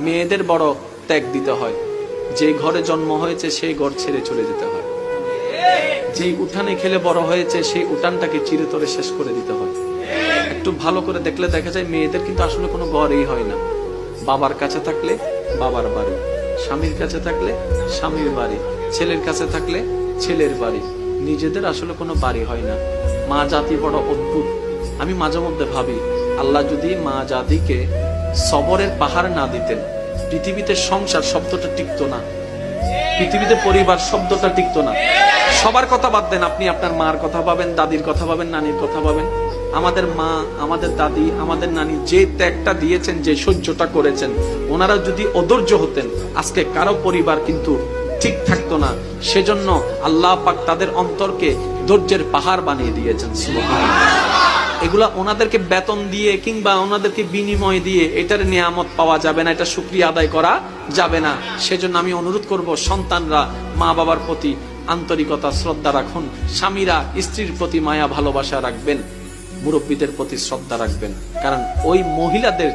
মেয়েদের বড় ত্যাগ দিতে হয়। যে ঘরে জন্ম হয়েছে সেই ঘর ছেড়ে চলে যেতে হয়। যেই উঠানে খেলে বড় হয়েছে সেই উঠানটাকে চিরতরে শেষ করে দিতে হয়। একটু ভালো করে দেখলে দেখা যায় মেয়েদের কিন্তু আসলে কোনো ঘরই হয় না। বাবার কাছে থাকলে বাবার বাড়ি, স্বামীর কাছে থাকলে স্বামীর বাড়ি, ছেলের কাছে থাকলে ছেলের বাড়ি, নিজেদের আসলে কোনো বাড়ি হয় না। মা জাতি বড় অদ্ভুত। আমি মাঝে মধ্যে ভাবি, আল্লাহ যদি মা জাতিকে সবরের পাহাড় না দিতেন, পৃথিবীতে সংসার শব্দটা টিকতো না, পৃথিবীতে পরিবার শব্দটা টিকতো না। সবার কথা বাদ দেন, আপনি আপনার মার কথা পাবেন, দাদির কথা পাবেন, নানির কথা পাবেন। আমাদের মা, আমাদের দাদি, আমাদের নানি যে ত্যাগটা দিয়েছেন, যে সহ্যটা করেছেন, ওনারা যদি অধৈর্য হতেন আজকে কারো পরিবার কিন্তু ঠিক থাকতো না। সেজন্য আল্লাহ পাক তাদের অন্তরকে ধৈর্যের পাহাড় বানিয়ে দিয়েছেন। সুবহানাল্লাহ। এগুলা ওনাদেরকে বেতন দিয়ে কিংবা ওনাদেরকে বিনিময় দিয়ে এটার নিয়ামত পাওয়া যাবে না, এটা শুকরিয়া আদায় করা যাবে না। সেজন্য আমি অনুরোধ করব, সন্তানরা মা বাবার প্রতি আন্তরিকতা শ্রদ্ধা রাখুন, স্বামীরা স্ত্রীর প্রতি মায়া ভালোবাসা রাখবেন, মুরব্বীদের প্রতি শ্রদ্ধা রাখবেন, কারণ ওই মহিলাদের